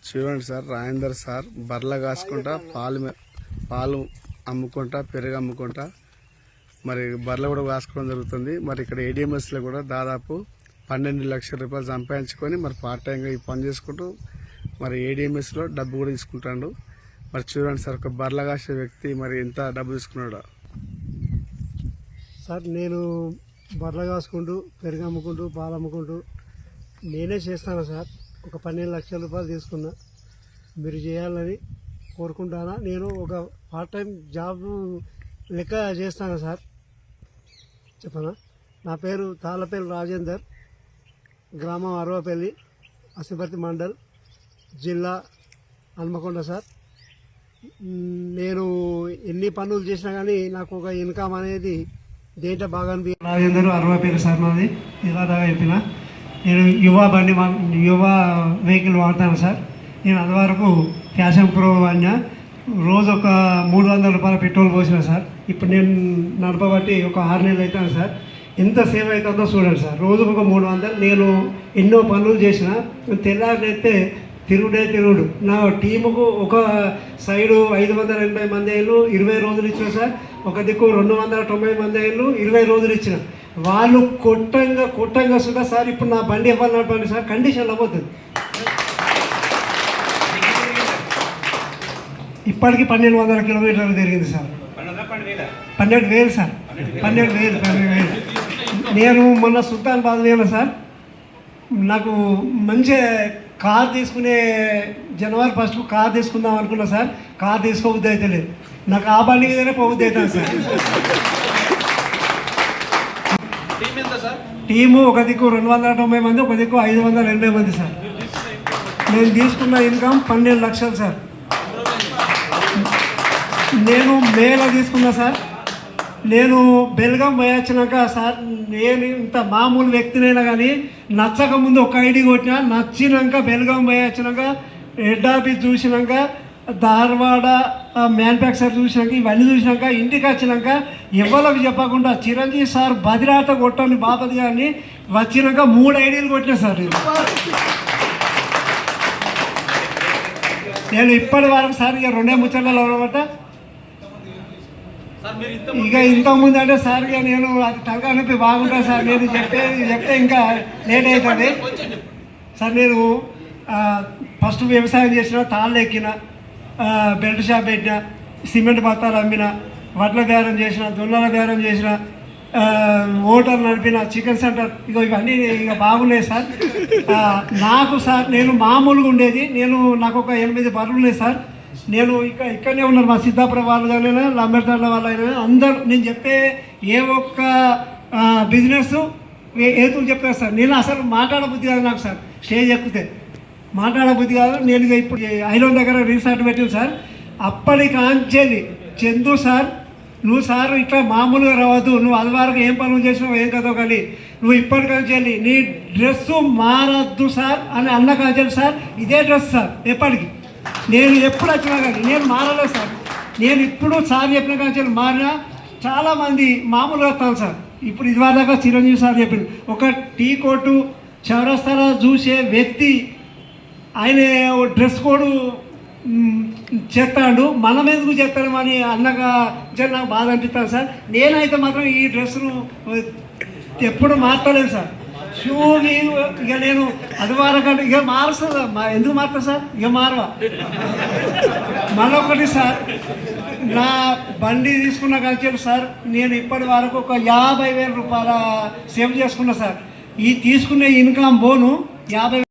చూడండి sir, Rajender sir బర్రెలు కాసుకుంటా పాలు అమ్ముకుంటా పెరుగు అమ్ముకుంటా మరి బర్రెలు కూడా కాసుకోవడం జరుగుతుంది. మరి ఇక్కడ ఏడిఎంఎస్లో కూడా దాదాపు 12 లక్షల రూపాయలు సంపాదించుకొని మరి పార్ట్ టైంగా ఈ పని చేసుకుంటూ మరి ఏడిఎంఎస్లో డబ్బు కూడా తీసుకుంటాడు. మరి చూడండి సార్, ఒక బర్రెలు కాసే వ్యక్తి మరి ఎంత డబ్బు తీసుకున్నాడో. సార్ నేను బర్రెలు కాసుకుంటూ పెరుగు అమ్ముకుంటూ పాలు అమ్ముకుంటూ నేనే చేస్తాను సార్. ఒక 12 లక్షల రూపాయలు తీసుకున్నా. మీరు చేయాలని కోరుకుంటానా. నేను ఒక పార్ట్ టైం జాబ్ లెక్క చేస్తాను సార్. చెప్పనా? నా పేరు తాళ్ళపల్లి రాజేందర్, గ్రామం అరవపల్లి, అసిపర్తి మండల్, జిల్లా హన్మకొండ సార్. నేను ఎన్ని పనులు చేసినా కానీ నాకు ఒక ఇన్కమ్ అనేది దేంట్లో బాగా అనిపించింది. రాజేందర్ అరవపల్లి సార్ నాది. ఇలా దాకా చెప్పిన నేను యువ వెహికల్ వాడతాను సార్. నేను అంతవరకు ఫ్యాషన్ ప్రో వాడినా. రోజు ఒక 300 రూపాయల పెట్రోల్ పోసిన సార్. ఇప్పుడు నేను నడపబట్టి ఒక 6 నెలలు అవుతాను సార్. ఎంత సేవ్ అవుతుందో చూడండి సార్. రోజుకు ఒక 300. నేను ఎన్నో పనులు చేసిన. తెల్లారితే తిరుగుడు. నా టీముకు ఒక సైడు 580 మంది అయ్యారు, 20 రోజులు ఇచ్చిన సార్. ఒక దిక్కు 290 మంది అయ్యారు, 20 రోజులు ఇచ్చిన. వాళ్ళు కొట్టంగా సుధా సార్. ఇప్పుడు నా బండి ఎవరు నడపండి సార్, కండిషన్ అవ్వద్దు. ఇప్పటికి 1200 కిలోమీటర్లు తిరిగింది సార్. 12,000 సార్. 12,000. నేను మొన్న సుల్తానాబాద్ పోయాను సార్. నాకు మంచి కార్ తీసుకునే జనవరి 1 కార్ తీసుకుందాం అనుకున్నా సార్. కార్ తీసుకోబుద్ది అయితే లేదు. నాకు ఆ బండి మీదనే పోబుద్ది అవుతాను సార్. టీము ఒక దిక్కు 290 మంది, ఒక దిక్కు 580 మంది సార్. నేను తీసుకున్న ఇన్కమ్ 12 లక్షలు సార్. నేను మేలో తీసుకున్నా సార్. నేను బెల్గాం పోయొచ్చినాక సార్, నేను ఇంత మామూలు వ్యక్తినైనా కానీ నచ్చక ముందు ఒక ఐడి కొట్టినా, నచ్చినాక బెల్గాం పోయొచ్చినాక హెడ్ ఆఫీస్ చూసినాక ధార్వాడ మ్యానుఫ్యాక్చర్ చూసినాక ఇవన్నీ చూసినాక ఇంటికి వచ్చినాక ఎవరికి చెప్పకుండా చిరంజీవి సార్ బదిరాట కొట్టని బాపతి గారిని వచ్చినాక 3 ఐడీలు కొట్టినా సార్. నేను ఇప్పటి వరకు సార్ ఇక 2 ముచ్చట్లలో అనమాట. ఇక ఇంతకుముందు అంటే సార్ ఇక నేను అది తలకాయ నొప్పి బాగుంటుంది సార్. నేను చెప్తే ఇంకా లేట్ అవుతుంది సార్. నేను ఫస్ట్ వ్యవసాయం చేసిన, తాళ్ళు ఎక్కిన, బెల్ట్ షాప్ పెట్టిన, సిమెంట్ బత్తాలు అమ్మిన, వడ్ల బేరం చేసిన, జొన్నల బేరం చేసిన, హోటల్ నడిపిన, చికెన్ సెంటర్. ఇవన్నీ ఇక బాగున్నాయి సార్. నాకు సార్ నేను మామూలుగా ఉండేది. నాకు ఒక 8 బర్రెలు ఉన్నాయి సార్. నేను ఇక్కడనే ఉన్నారు మా సిద్ధాపురం వాళ్ళు కానీ లంబెర్తాడ్ల వాళ్ళు అయినా అందరూ. నేను చెప్పే ఏ ఒక్క బిజినెస్ ఏతులు చెప్తాను సార్. నేను అసలు మాట్లాడబుద్ధి కాదు నాకు సార్. స్టేజ్ ఎక్కితే మాట్లాడబుద్ధి కాదు. నేను ఇప్పుడు ఐలాండ్ దగ్గర రిసార్ట్ పెట్టింది సార్. అప్పటికి ఆంచేది చందు సార్, నువ్వు సార్ ఇట్లా మామూలుగా రావద్దు, నువ్వు అది వరకు ఏం పనులు చేసినావు ఏం కదో కానీ నువ్వు ఇప్పటికంచెల్లి నీ డ్రెస్సు మారద్దు సార్ అని అన్న కాంచెల్లి సార్. ఇదే డ్రెస్ సార్ ఎప్పటికి. నేను ఎప్పుడు వచ్చినా కానీ నేను మారలేదు సార్. నేను ఇప్పుడు సార్ చెప్పిన కాంచెల్లి మారినా. చాలామంది మామూలుగా వస్తాను సార్. ఇప్పుడు ఇది వరదాకా చిరంజీవి సార్ చెప్పింది, ఒక టీ కోటు చౌరస్తాలో చూసే వ్యక్తి ఆయన డ్రెస్ కోడ్ చేస్తాడు, మనం ఎందుకు చేస్తాడమని అన్నగా నాకు బాధ అనిపిస్తాను సార్. నేనైతే మాత్రం ఈ డ్రెస్సును ఎప్పుడు మార్చలేదు సార్. షూ ఇక నేను అది వారకంటే ఇక మారుస్తుంది. ఎందుకు మారుతా సార్? ఇక మారవా. మళ్ళొకటి సార్, నా బండి తీసుకున్న కంచెలు సార్ నేను ఇప్పటి వరకు ఒక 50,000 రూపాయల సేవ్ చేసుకున్నా సార్. ఈ తీసుకునే ఇన్కమ్ బోను 50,000